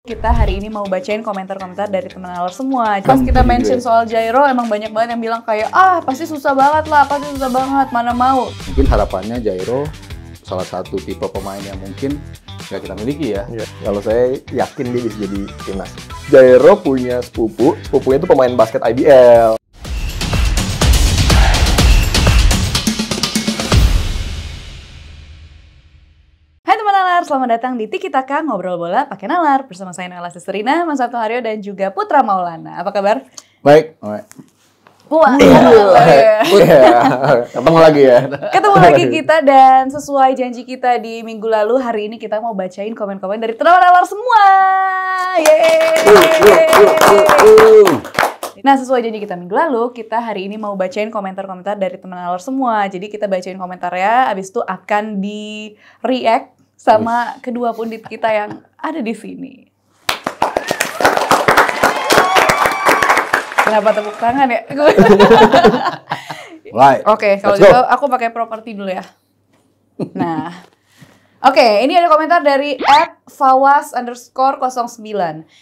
Kita hari ini mau bacain komentar-komentar dari teman alor semua. Pas kita mention soal Jairo, emang banyak banget yang bilang kayak, pasti susah banget lah, pasti susah banget, mana mau. Mungkin harapannya Jairo salah satu tipe pemain yang mungkin nggak kita miliki ya. Kalau saya yakin dia bisa jadi timnas. Jairo punya sepupunya itu pemain basket IBL. Selamat datang di Tiki Taka Ngobrol Bola pakai Nalar bersama saya Nela Sisterina, Mas Sabto Haryo dan juga Putra Maulana. Apa kabar? Baik. Wah, ketemu lagi ya. Ketemu lagi kita dan sesuai janji kita di minggu lalu, hari ini kita mau bacain komen-komen dari teman Nalar semua. Nah, sesuai janji kita minggu lalu, kita hari ini mau bacain komentar-komentar dari teman Nalar semua. Jadi kita bacain komentarnya, abis itu akan di-react sama kedua pundit kita yang ada di sini. Kenapa tepuk tangan ya? Oke, kalau gitu aku pakai properti dulu ya. Nah, oke, ini ada komentar dari @fawas_09.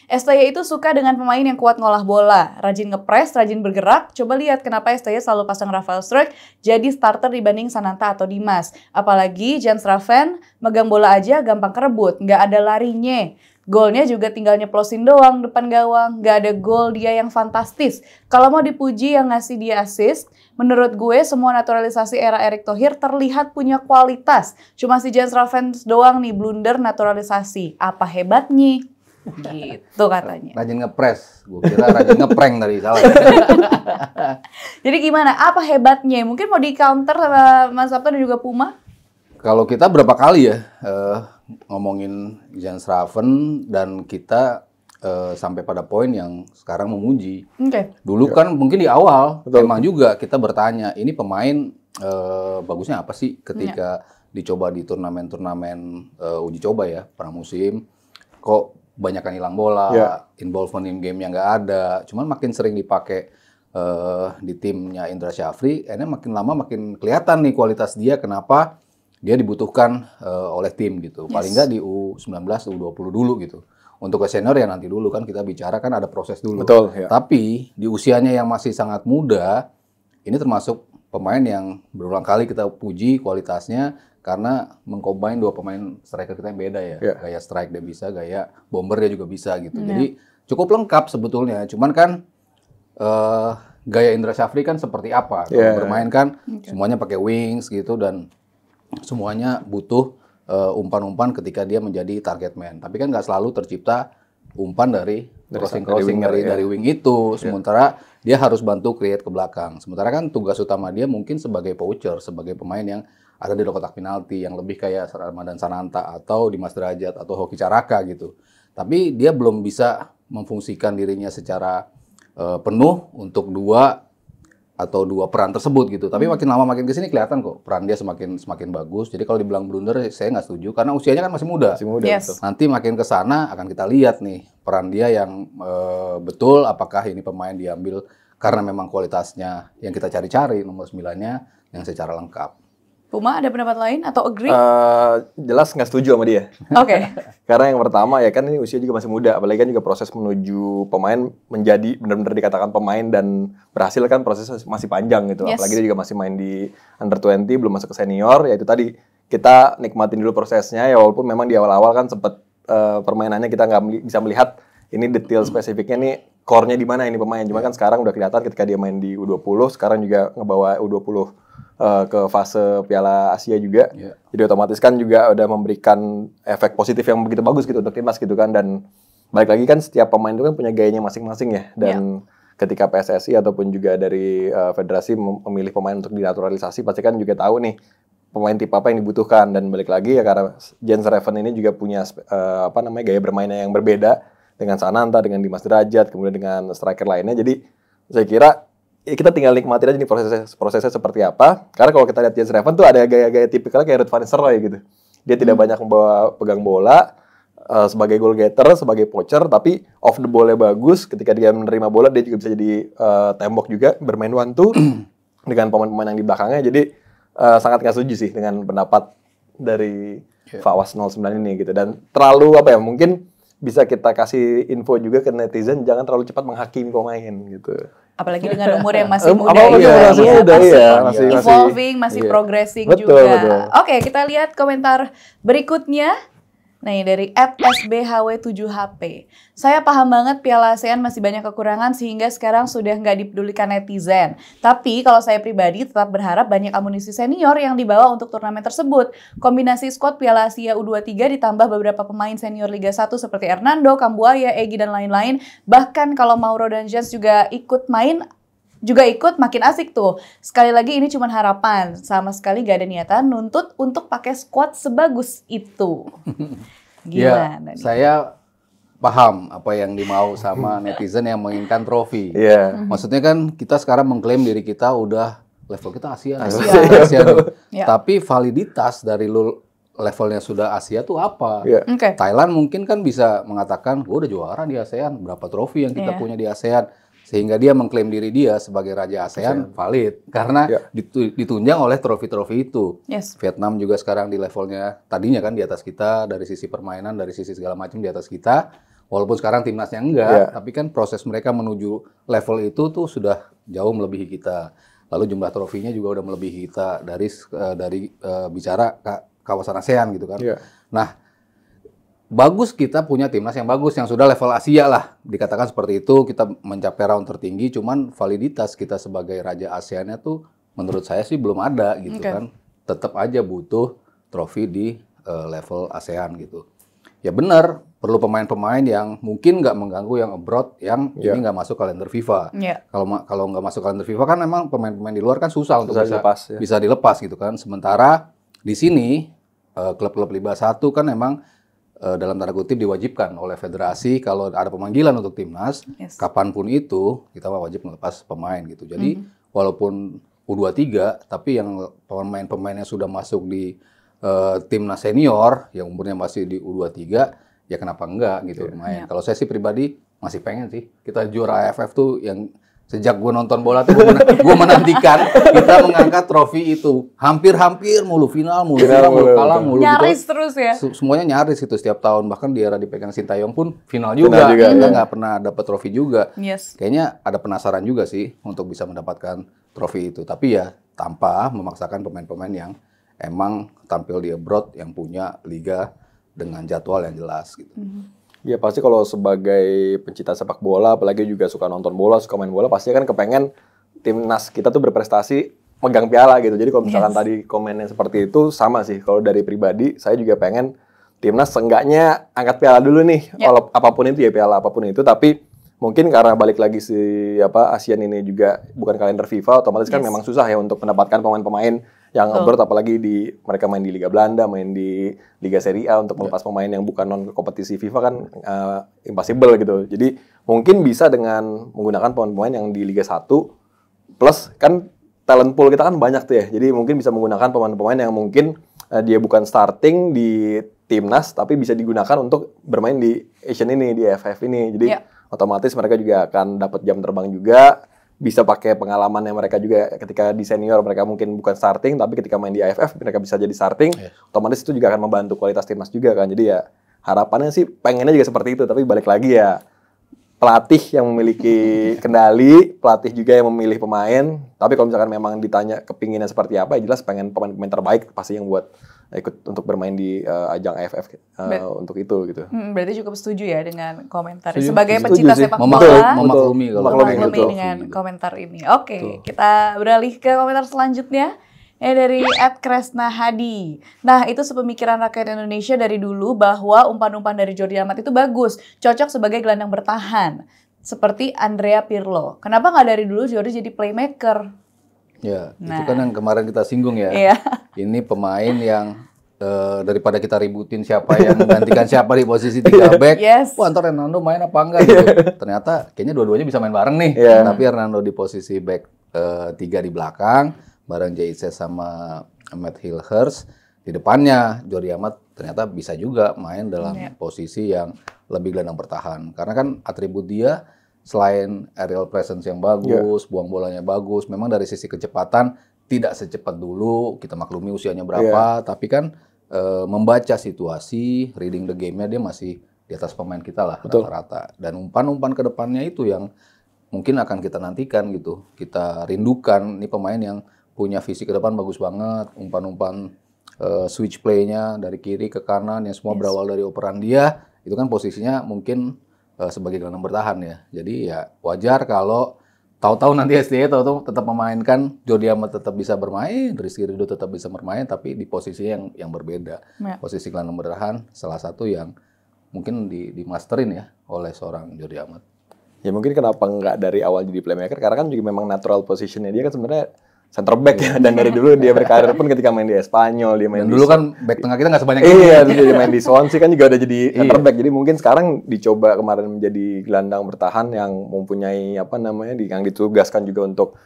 STY itu suka dengan pemain yang kuat ngolah bola, rajin ngepres, rajin bergerak. Coba lihat kenapa STY selalu pasang Rafael Struijk jadi starter dibanding Sananta atau Dimas. Apalagi Jens Raven megang bola aja gampang kerebut, nggak ada larinya. Golnya juga tinggal nyeplosin doang depan gawang, nggak ada gol dia yang fantastis. Kalau mau dipuji yang ngasih dia assist, menurut gue semua naturalisasi era Erick Thohir terlihat punya kualitas. Cuma si Jens Raven doang nih blunder naturalisasi. Apa hebatnya? Gitu katanya. Rajin ngepres, gue kira rajin ngeprank tadi, salah. Jadi gimana? Apa hebatnya? Mungkin mau di counter sama Mas Sabto dan juga Puma? Kalau kita berapa kali ya ngomongin Jens Raven dan kita sampai pada poin yang sekarang memuji. Dulu kan mungkin di awal memang juga kita bertanya, ini pemain bagusnya apa sih ketika dicoba di turnamen-turnamen uji coba ya, pramusim. Kok banyakan hilang bola, involvement in game yang nggak ada. Cuman makin sering dipakai di timnya Indra Syafri, akhirnya makin lama makin kelihatan nih kualitas dia, kenapa dia dibutuhkan oleh tim gitu. Paling nggak di U19, U20 dulu gitu. Untuk ke senior ya nanti dulu, kan kita bicara kan ada proses dulu. Betul, ya. Tapi di usianya yang masih sangat muda, ini termasuk pemain yang berulang kali kita puji kualitasnya karena mengcombine dua pemain striker kita yang beda ya. Gaya strike dia bisa, gaya bomber dia juga bisa gitu. Jadi cukup lengkap sebetulnya. Cuman kan gaya Indra Syafri kan seperti apa? Bermain kan semuanya pakai wings gitu dan semuanya butuh umpan-umpan ketika dia menjadi target man. Tapi kan nggak selalu tercipta umpan dari crossing dari wing itu. Sementara dia harus bantu create ke belakang. Sementara kan tugas utama dia mungkin sebagai poacher, sebagai pemain yang ada di kotak penalti, yang lebih kayak Ramadan Sananta atau Dimas Derajat atau Hoki Caraka gitu. Tapi dia belum bisa memfungsikan dirinya secara penuh untuk dua peran tersebut gitu. Tapi makin lama makin kesini kelihatan kok peran dia semakin bagus. Jadi kalau dibilang blunder saya nggak setuju karena usianya kan masih muda. Yes. Nanti makin ke sana akan kita lihat nih peran dia yang betul, apakah ini pemain diambil karena memang kualitasnya yang kita cari-cari nomor 9-nya yang secara lengkap. Puma ada pendapat lain atau agree? Jelas nggak setuju sama dia. Oke. Karena yang pertama ya kan ini usia juga masih muda, apalagi kan juga proses menuju pemain menjadi benar-benar dikatakan pemain dan berhasil kan prosesnya masih panjang gitu. Apalagi dia juga masih main di under 20, belum masuk ke senior. Ya itu tadi kita nikmatin dulu prosesnya ya, walaupun memang di awal-awal kan sempat permainannya kita nggak bisa melihat ini detail spesifiknya nih core-nya di mana ini pemain. Cuma kan sekarang udah kelihatan ketika dia main di U20, sekarang juga ngebawa U20 ke fase Piala Asia juga. Jadi otomatis kan juga udah memberikan efek positif yang begitu bagus gitu untuk timnas gitu kan. Dan balik lagi kan setiap pemain itu kan punya gayanya masing-masing ya. Dan ketika PSSI ataupun juga dari federasi memilih pemain untuk dinaturalisasi, pasti kan juga tahu nih pemain tipe apa yang dibutuhkan. Dan balik lagi ya karena Jens Raven ini juga punya gaya bermainnya yang berbeda dengan Sananta, dengan Dimas Derajat, kemudian dengan striker lainnya. Jadi saya kira kita tinggal nikmatin aja nih prosesnya seperti apa. Karena kalau kita lihat Jens Raven tuh ada gaya-gaya tipikalnya kayak Ruud van Nistelrooy gitu. Dia tidak banyak pegang bola sebagai goal getter, sebagai poacher, tapi off the ball-nya bagus. Ketika dia menerima bola, dia juga bisa jadi tembok juga, bermain one two dengan pemain-pemain yang di belakangnya. Jadi sangat nggak setuju sih dengan pendapat dari Fawas 09 ini gitu. Dan terlalu mungkin bisa kita kasih info juga ke netizen, jangan terlalu cepat menghakimi pemain gitu. Apalagi dengan umur yang masih muda masih muda masih evolving, masih progressing juga. Betul. Oke, kita lihat komentar berikutnya. Nah, ini dari @sbhw7hp. Saya paham banget Piala ASEAN masih banyak kekurangan sehingga sekarang sudah nggak dipedulikan netizen. Tapi kalau saya pribadi tetap berharap banyak amunisi senior yang dibawa untuk turnamen tersebut. Kombinasi skuad Piala Asia U23 ditambah beberapa pemain senior Liga 1 seperti Hernando, Kambuaya, Egy, dan lain-lain. Bahkan kalau Mauro dan Jens juga ikut makin asik tuh. Sekali lagi ini cuma harapan, sama sekali gak ada niatan nuntut untuk pakai squad sebagus itu. Gimana nih? Saya paham apa yang dimau sama netizen yang menginginkan trofi. Maksudnya kan kita sekarang mengklaim diri kita udah level kita Asia. Tapi validitas dari levelnya sudah Asia tuh apa? Thailand mungkin kan bisa mengatakan, gue udah juara di ASEAN, berapa trofi yang kita punya di ASEAN. Sehingga dia mengklaim diri dia sebagai Raja ASEAN valid. Karena ditunjang oleh trofi-trofi itu. Vietnam juga sekarang di levelnya, tadinya kan di atas kita, dari sisi permainan, dari sisi segala macam di atas kita. Walaupun sekarang timnasnya enggak, tapi kan proses mereka menuju level itu tuh sudah jauh melebihi kita. Lalu jumlah trofinya juga udah melebihi kita dari bicara kawasan ASEAN gitu kan. Nah, bagus kita punya timnas yang bagus, yang sudah level Asia lah. Dikatakan seperti itu, kita mencapai round tertinggi, cuman validitas kita sebagai Raja ASEAN-nya tuh menurut saya sih belum ada gitu kan. Tetap aja butuh trofi di level ASEAN gitu. Ya benar, perlu pemain-pemain yang mungkin nggak mengganggu yang abroad, yang ini nggak masuk kalender FIFA. Kalau nggak masuk kalender FIFA kan memang pemain-pemain di luar kan susah untuk bisa dilepas gitu kan. Sementara di sini, klub-klub Liga 1 kan memang dalam tanda kutip diwajibkan oleh federasi kalau ada pemanggilan untuk timnas, kapanpun itu kita wajib melepas pemain gitu. Jadi walaupun U23, tapi yang pemain-pemain yang sudah masuk di timnas senior yang umurnya masih di U23, ya kenapa enggak gitu main. Kalau saya sih pribadi masih pengen sih kita juara AFF tuh yang sejak gue nonton bola tuh gue menantikan kita mengangkat trofi itu. Hampir-hampir mulu final, mulu kalah, mulu nyaris gitu. Terus ya. Semuanya nyaris itu setiap tahun. Bahkan di era dipegang Sintayong pun final juga. Kita nggak pernah dapat trofi juga. Kayaknya ada penasaran juga sih untuk bisa mendapatkan trofi itu. Tapi ya tanpa memaksakan pemain-pemain yang emang tampil di abroad yang punya liga dengan jadwal yang jelas gitu. Ya pasti kalau sebagai pencinta sepak bola, apalagi juga suka nonton bola, suka main bola, pasti kan kepengen timnas kita tuh berprestasi, megang piala gitu. Jadi kalau misalkan tadi komennya seperti itu, sama sih. Kalau dari pribadi, saya juga pengen timnas seenggaknya angkat piala dulu nih. Kalau apapun itu ya, piala apapun itu. Tapi mungkin karena balik lagi ASEAN ini juga bukan kalender FIFA, otomatis kan memang susah ya untuk mendapatkan pemain-pemain yang abroad, apalagi mereka main di Liga Belanda, main di Liga Serie A, untuk melepas pemain yang bukan non kompetisi FIFA kan impossible gitu. Jadi mungkin bisa dengan menggunakan pemain-pemain yang di Liga 1 plus kan talent pool kita kan banyak tuh ya. Jadi mungkin bisa menggunakan pemain-pemain yang mungkin dia bukan starting di timnas tapi bisa digunakan untuk bermain di Asian ini, di AFF ini. Jadi otomatis mereka juga akan dapat jam terbang juga. Bisa pakai pengalaman yang mereka juga ketika di senior mereka mungkin bukan starting, tapi ketika main di AFF mereka bisa jadi starting. Otomatis itu juga akan membantu kualitas timnas juga kan. Jadi ya harapannya sih pengennya juga seperti itu, tapi balik lagi ya pelatih yang memiliki kendali, pelatih juga yang memilih pemain. Tapi kalau misalkan memang ditanya kepinginnya seperti apa, ya jelas pengen pemain-pemain terbaik pasti yang buat ikut untuk bermain di ajang AFF untuk itu gitu. Berarti cukup setuju ya dengan komentar sebagai pencinta sepak bola, memaklumi dengan komentar ini. Oke, kita beralih ke komentar selanjutnya. Dari @kresnahadi. Nah, itu sepemikiran rakyat Indonesia dari dulu bahwa umpan-umpan dari Jordi Amat itu bagus, cocok sebagai gelandang bertahan, seperti Andrea Pirlo. Kenapa nggak dari dulu Jordi jadi playmaker? Ya, itu kan yang kemarin kita singgung ya. Ini pemain yang daripada kita ributin siapa yang menggantikan siapa di posisi 3 back. Wah, ntar Hernando main apa enggak gitu. Ternyata kayaknya dua-duanya bisa main bareng nih. Tapi Hernando di posisi back 3 di belakang, bareng JC sama Matt Hilhurst. Di depannya Jordi Amat ternyata bisa juga main dalam posisi yang lebih gelandang bertahan. Karena kan atribut dia selain aerial presence yang bagus, buang bolanya bagus, memang dari sisi kecepatan tidak secepat dulu, kita maklumi usianya berapa, tapi kan membaca situasi, reading the game-nya dia masih di atas pemain kita lah rata-rata. Dan umpan-umpan ke depannya itu yang mungkin akan kita nantikan gitu. Kita rindukan, ini pemain yang punya visi ke depan bagus banget, umpan-umpan switch play-nya dari kiri ke kanan yang semua berawal dari operan dia, itu kan posisinya mungkin sebagai gelandang bertahan ya. Jadi ya wajar kalau tahu-tahu nanti STY tahu-tahu tetap memainkan, Jordi Amat tetap bisa bermain, Rizky Ridho tetap bisa bermain, tapi di posisi yang berbeda. Posisi gelandang bertahan salah satu yang mungkin dimasterin ya oleh seorang Jordi Amat. Ya mungkin kenapa nggak dari awal jadi playmaker, karena kan juga memang natural positionnya dia kan sebenarnya center back ya, dan dari dulu dia berkarir pun ketika main di Espanyol, dia main dan dulu kan back tengah kita nggak sebanyak ini. Iya, dia main di Swansea kan juga udah jadi center back. Jadi mungkin sekarang dicoba kemarin menjadi gelandang bertahan yang mempunyai yang ditugaskan juga untuk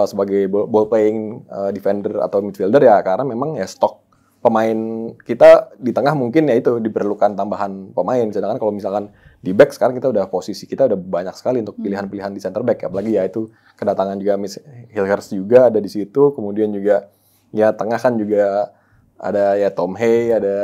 sebagai ball playing defender atau midfielder ya, karena memang ya stok pemain kita di tengah mungkin ya itu diperlukan tambahan pemain. Sedangkan kalau misalkan di back sekarang kita udah posisi kita udah banyak sekali untuk pilihan-pilihan di center back, apalagi ya itu kedatangan juga Miss Hilgers juga ada di situ, kemudian juga ya tengah kan juga ada ya Tom Hay, ada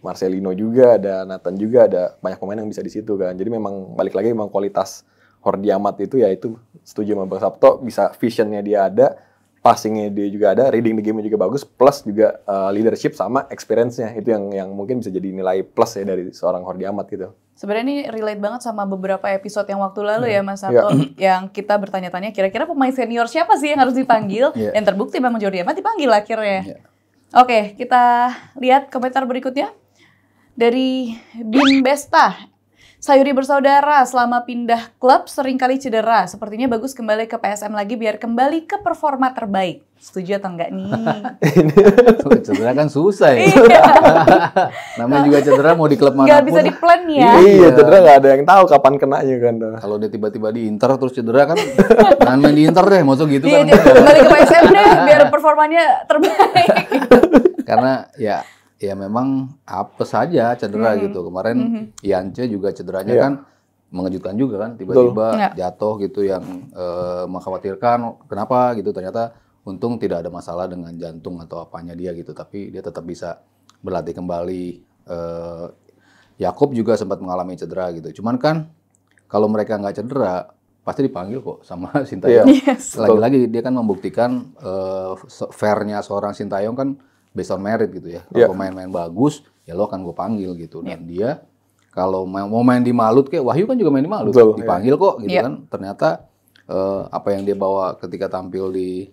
Marcelino juga, ada Nathan juga, ada banyak pemain yang bisa di situ kan. Jadi memang balik lagi memang kualitas Jordi Amat itu ya itu setuju sama Bang Sabto, bisa visionnya dia ada, passingnya dia juga ada, reading the game-nya juga bagus, plus juga leadership sama experience-nya itu yang mungkin bisa jadi nilai plus ya dari seorang Jordi Amat gitu. Sebenarnya ini relate banget sama beberapa episode yang waktu lalu ya Mas Sabto, yang kita bertanya-tanya kira-kira pemain senior siapa sih yang harus dipanggil, yang terbukti memang Jordi Amat dipanggil akhirnya. Oke, kita lihat komentar berikutnya dari Bim Besta. Sayuri bersaudara, selama pindah klub seringkali cedera. Sepertinya bagus kembali ke PSM lagi biar kembali ke performa terbaik. Setuju atau enggak nih? Cedera kan susah ya. Namanya juga cedera mau di klub manapun. Nggak bisa di-plan ya. Iya, cedera nggak ada yang tahu kapan kenanya kan. Kalau dia tiba-tiba di Inter terus cedera kan, jangan main di Inter deh, maksud gitu kan. Iya, kembali ke PSM deh biar performanya terbaik. Karena ya memang apes saja cedera gitu. Kemarin Yance juga cederanya kan mengejutkan juga kan. Tiba-tiba jatuh gitu yang mengkhawatirkan. Kenapa gitu. Ternyata untung tidak ada masalah dengan jantung atau apanya dia gitu. Tapi dia tetap bisa berlatih kembali. Yakob juga sempat mengalami cedera gitu. Cuman kan kalau mereka nggak cedera pasti dipanggil kok sama Sintayong. Lagi-lagi dia kan membuktikan fair-nya seorang Sintayong kan based on merit gitu ya. Kalau pemain-main bagus, ya lo akan gue panggil gitu. Dan dia kalau mau main di Malut kayak Wahyu kan juga main di Malut, dipanggil kok gitu kan. Ternyata apa yang dia bawa ketika tampil di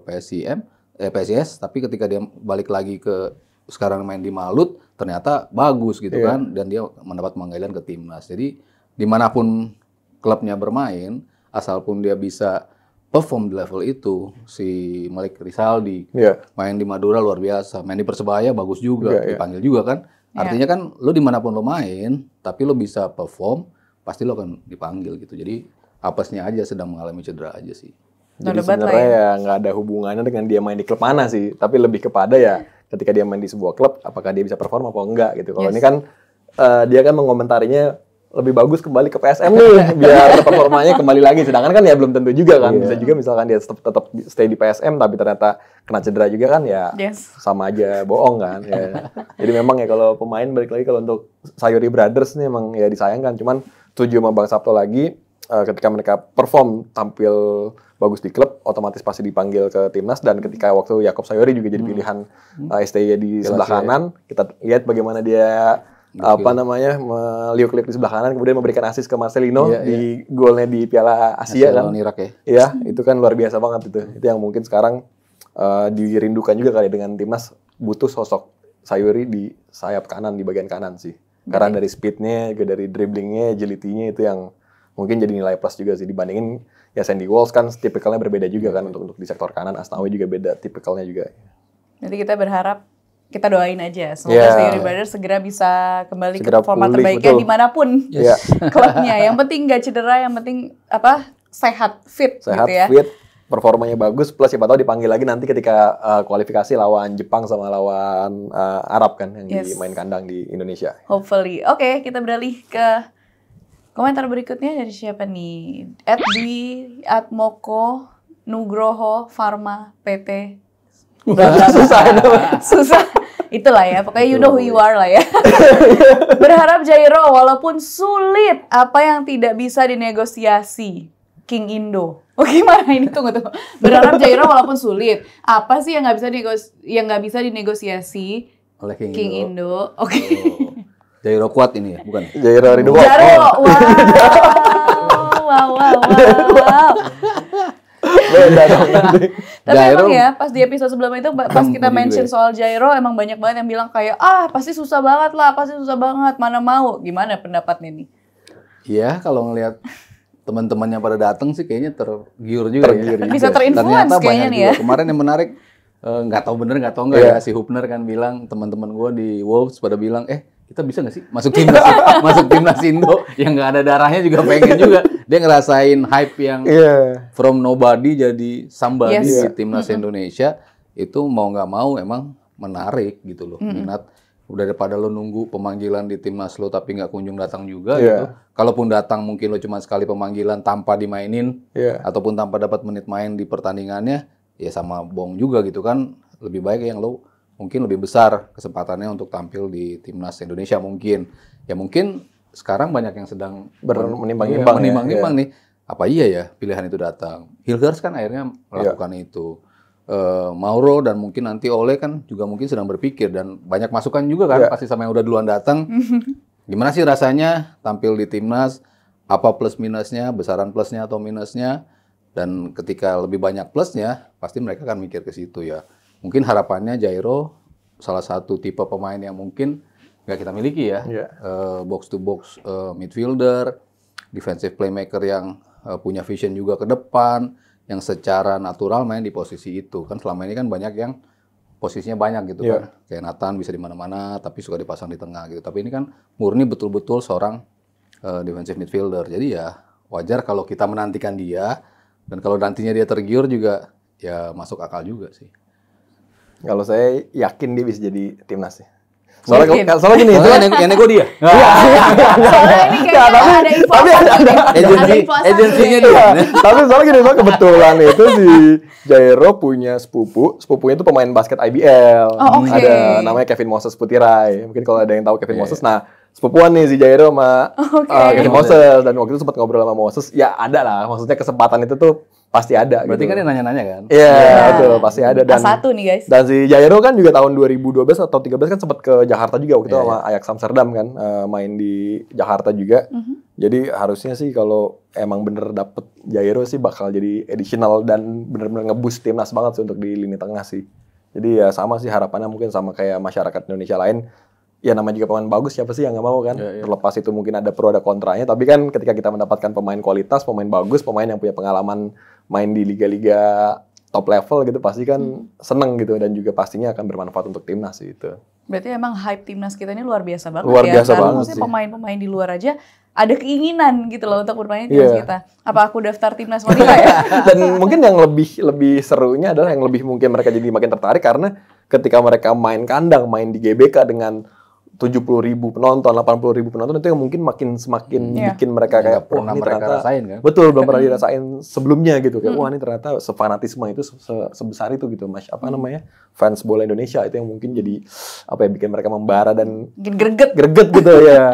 PSIS, tapi ketika dia balik lagi ke sekarang main di Malut, ternyata bagus gitu kan. Dan dia mendapat pemanggilan ke timnas. Jadi dimanapun klubnya bermain, asalpun dia bisa perform di level itu, si Malik Rizaldi main di Madura luar biasa, main di Persebaya bagus juga, dipanggil juga kan. Artinya kan lo dimanapun lo main, tapi lo bisa perform, pasti lo akan dipanggil gitu. Jadi apesnya aja sedang mengalami cedera aja sih. Jadi sebenarnya ya nggak ada hubungannya dengan dia main di klub mana sih, tapi lebih kepada ya ketika dia main di sebuah klub, apakah dia bisa perform apa enggak gitu. Kalau ini kan dia kan mengomentarinya lebih bagus kembali ke PSM nih biar performanya kembali lagi, sedangkan kan ya belum tentu juga kan. Bisa juga misalkan dia tetap stay di PSM tapi ternyata kena cedera juga kan ya sama aja bohong kan ya. Jadi memang ya kalau pemain balik lagi kalau untuk Sayuri Brothers nih emang ya disayangkan, cuman setuju sama Bang Sabto lagi ketika mereka perform tampil bagus di klub otomatis pasti dipanggil ke timnas, dan ketika waktu Yakob Sayuri juga jadi pilihan STY di sebelah kanan, kita lihat bagaimana dia meliuk-liuk di sebelah kanan, kemudian memberikan assist ke Marcelino di golnya di Piala Asia kan. Irak ya. Iya, itu kan luar biasa banget itu. Itu yang mungkin sekarang dirindukan juga kali dengan timnas, butuh sosok Sayuri di sayap kanan, di bagian kanan sih. Karena dari speednya, juga dari dribblingnya, agility-nya itu yang mungkin jadi nilai plus juga sih dibandingin ya Sandy Walsh kan tipikalnya berbeda juga kan untuk di sektor kanan, Asnawi juga beda tipikalnya juga. Nanti kita berharap, kita doain aja semoga Sayuri Brothers segera bisa kembali ke performa terbaiknya dimanapun klubnya. Yang penting nggak cedera, yang penting sehat, fit gitu ya. Fit, performanya bagus, plus siapa tahu dipanggil lagi nanti ketika kualifikasi lawan Jepang sama lawan Arab kan yang di main kandang di Indonesia. Hopefully. Oke, kita beralih ke komentar berikutnya dari siapa nih? @dwi @moko Nugroho Pharma PT. Susah. Itulah ya, pokoknya you know who you are lah ya. Berharap Jairo walaupun sulit, apa yang tidak bisa dinegosiasi? King Indo. Oh gimana ini? Tunggu. Berharap Jairo walaupun sulit, apa sih yang nggak bisa dinegosiasi oleh King Indo? Oke. Oh. Jairo kuat ini ya, bukan? Jairo Ridho. Wow. Beda dong. Tapi emang ya, pas di episode sebelumnya itu, pas kita mention soal Jairo, emang banyak banget yang bilang kayak, pasti susah banget lah, mana mau. Gimana pendapatnya nih? Iya, kalau ngelihat teman-temannya pada datang sih kayaknya tergiur juga ya. Bisa terinfluence kayaknya nih ya. Kemarin yang menarik, nggak tahu bener nggak tahu nggak ya, si Hubner kan bilang, teman-teman gue di Wolves pada bilang, kita bisa nggak sih masuk timnas Indo yang nggak ada darahnya juga pengen juga. Dia ngerasain hype yang from nobody jadi somebody di timnas Indonesia, itu mau nggak mau emang menarik gitu loh, minat. Udah daripada lo nunggu pemanggilan di timnas lo tapi nggak kunjung datang juga gitu. Kalaupun datang mungkin lo cuma sekali pemanggilan tanpa dimainin ataupun tanpa dapat menit main di pertandingannya, ya sama bohong juga gitu kan. Lebih baik yang lo mungkin lebih besar kesempatannya untuk tampil di timnas Indonesia mungkin. Ya mungkin sekarang banyak yang sedang menimbang-nimbang nih. Apa iya ya pilihan itu datang? Hilgers kan akhirnya melakukan itu. Mauro dan mungkin nanti Ole kan juga mungkin sedang berpikir dan banyak masukan juga kan pasti sama yang udah duluan datang. Gimana sih rasanya tampil di timnas? Apa plus minusnya, besaran plusnya atau minusnya? Dan ketika lebih banyak plusnya, pasti mereka akan mikir ke situ ya. Mungkin harapannya Jairo salah satu tipe pemain yang mungkin nggak kita miliki ya. Box to box midfielder, defensive playmaker yang punya vision juga ke depan, yang secara natural main di posisi itu. Kan selama ini kan banyak yang posisinya banyak gitu kan. Kayak Nathan bisa di mana-mana tapi suka dipasang di tengah gitu. Tapi ini kan murni betul-betul seorang defensive midfielder. Jadi ya wajar kalau kita menantikan dia, dan kalau nantinya dia tergiur juga ya masuk akal juga sih. Kalau saya yakin dia bisa jadi timnas ya. Soalnya gini, yang nego dia. Soalnya ini kayaknya ada info. Agensinya dia. Tapi soalnya gini, kebetulan itu si Jairo punya sepupunya itu pemain basket IBL. Ada namanya Kevin Moses Putirai. Mungkin kalau ada yang tahu Kevin Moses, nah sepupuan nih si Jairo sama Kevin Moses, dan waktu itu sempat ngobrol sama Moses. Ya ada lah, maksudnya kesempatan itu tuh pasti ada. Berarti gitu. kan dia nanya-nanya kan? Iya, betul, pasti ada. Dan A1 nih guys. Dan si Jairo kan juga tahun 2012 atau 2013 kan sempat ke Jakarta juga waktu itu sama Ajax Amsterdam kan, main di Jakarta juga. Jadi harusnya sih kalau emang bener dapet Jairo sih bakal jadi additional dan bener-bener nge-boost timnas banget sih untuk di lini tengah sih. Jadi ya sama sih harapannya mungkin sama kayak masyarakat Indonesia lain. Ya namanya juga pemain bagus, siapa sih yang nggak mau kan? Terlepas itu mungkin ada pro ada kontranya, tapi kan ketika kita mendapatkan pemain kualitas, pemain bagus, pemain yang punya pengalaman main di liga-liga top level gitu, pasti kan seneng gitu, dan juga pastinya akan bermanfaat untuk timnas gitu. Berarti emang hype timnas kita ini luar biasa banget luar biasa kan? Banget maksudnya pemain-pemain di luar aja ada keinginan gitu loh untuk bermain di timnas kita. Apa aku daftar timnas wanita ya? Dan mungkin yang lebih serunya adalah yang lebih mungkin mereka jadi makin tertarik karena ketika mereka main kandang, main di GBK dengan 70.000 penonton, 80.000 penonton, itu yang mungkin semakin bikin mereka kayak pernah ini mereka ternyata rasain kan? Betul, belum pernah dirasain sebelumnya gitu. Kayak wah ini ternyata sefanatisme itu sebesar itu gitu, Mas. Apa namanya? Fans bola Indonesia itu yang mungkin jadi apa ya, bikin mereka membara dan greget gitu ya.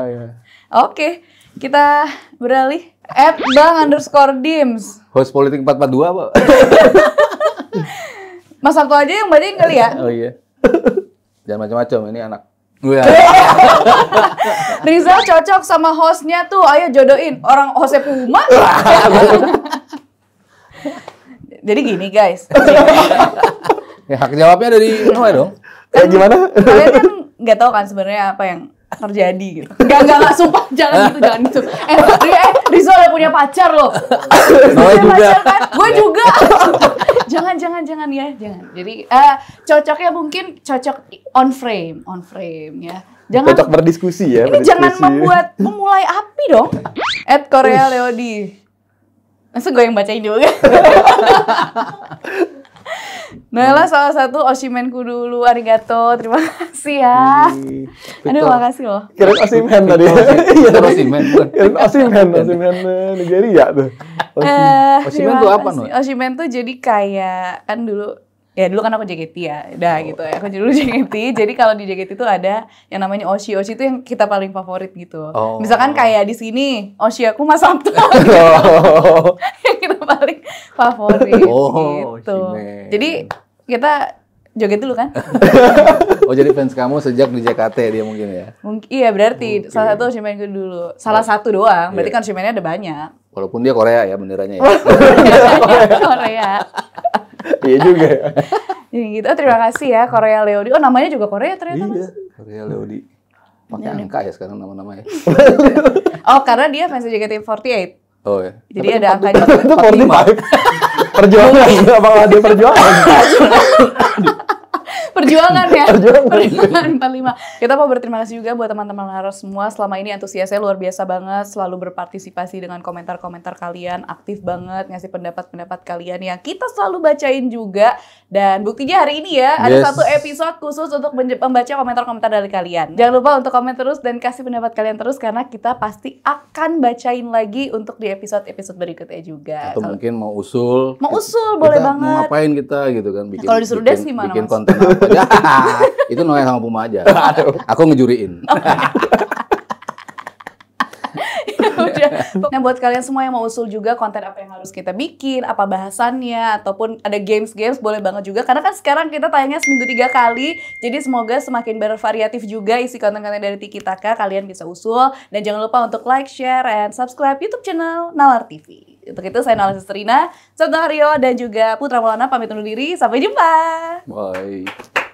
Oke, kita beralih @bang_dims. Host politik 442 apa? Mas Sabto aja yang bacain kali ya? Oh iya. Jangan macam-macam, ini anak. Rizal cocok sama hostnya tuh, ayo jodohin. Orang hostnya Puma. Jadi gini guys. Ya, hak jawabnya dari Noe dong. Gimana? Kalian kan nggak tahu kan sebenarnya apa yang terjadi gitu. Enggak, sumpah jangan gitu. Rizal udah punya pacar loh. Noe juga. Kan? Gue juga. Jangan ya, jangan. Jadi cocoknya mungkin cocok on frame ya. Jangan cocok berdiskusi ya. Ini jangan memulai api dong. @Korea Leodi. Masa gue yang bacain juga. Noella salah satu Oshimenku dulu, arigato, terima kasih ya. Aduh, makasih loh. Kirim Osimhen tadi. Osimhen Nigeria tuh. Oshimen tuh apa, Noe? Oshimen tuh jadi kayak, kan dulu Ya dulu kan aku JKT ya, udah gitu ya. Aku dulu JKT, jadi kalau di JKT itu ada yang namanya Oshi. Oshi itu yang kita paling favorit gitu. Misalkan kayak di sini, Oshi aku Mas Sabto. Yang kita paling favorit gitu. Jadi kita joget dulu kan? Jadi fans kamu sejak di JKT dia mungkin ya? Iya berarti salah satu Oshimenku dulu. Salah satu doang, berarti kan Oshimennya ada banyak. Walaupun dia Korea ya benderanya ya? Korea. Iya juga. Jadi gitu, terima kasih ya Korea Leody. Oh namanya juga Korea ternyata Iya, Korea Leody. Pakai angka ya sekarang nama-namanya. Oh karena dia fans JKT48. Oh ya. Jadi ada angkanya. Itu 45. Perjuangan, apakah ada perjuangan? Perjuangan ya. Perjuangan 45. Kita mau berterima kasih juga buat teman-teman Laras semua. Selama ini antusiasnya luar biasa banget, selalu berpartisipasi dengan komentar-komentar kalian, aktif banget ngasih pendapat-pendapat kalian yang kita selalu bacain juga. Dan buktinya hari ini ya, ada satu episode khusus untuk membaca komentar-komentar dari kalian. Jangan lupa untuk komen terus dan kasih pendapat kalian terus karena kita pasti akan bacain lagi untuk di episode-episode berikutnya juga. Atau mungkin mau usul. Mau usul boleh banget. Mau ngapain kita gitu kan? Kalau disuruh Des gimana bikin Mas? konten apa? Itu Noya sama Puma aja. Aku ngejuriin. Nah buat kalian semua yang mau usul juga konten apa yang harus kita bikin, apa bahasannya, ataupun ada games-games boleh banget juga. Karena kan sekarang kita tayangnya seminggu 3 kali, jadi semoga semakin bervariatif juga isi konten-konten dari Tiki Taka. Kalian bisa usul dan jangan lupa untuk like, share, and subscribe YouTube channel Nalar TV. Untuk itu saya Nala Sisterina, Sabto Haryo dan juga Putra Maulana pamit undur diri. Sampai jumpa. Bye.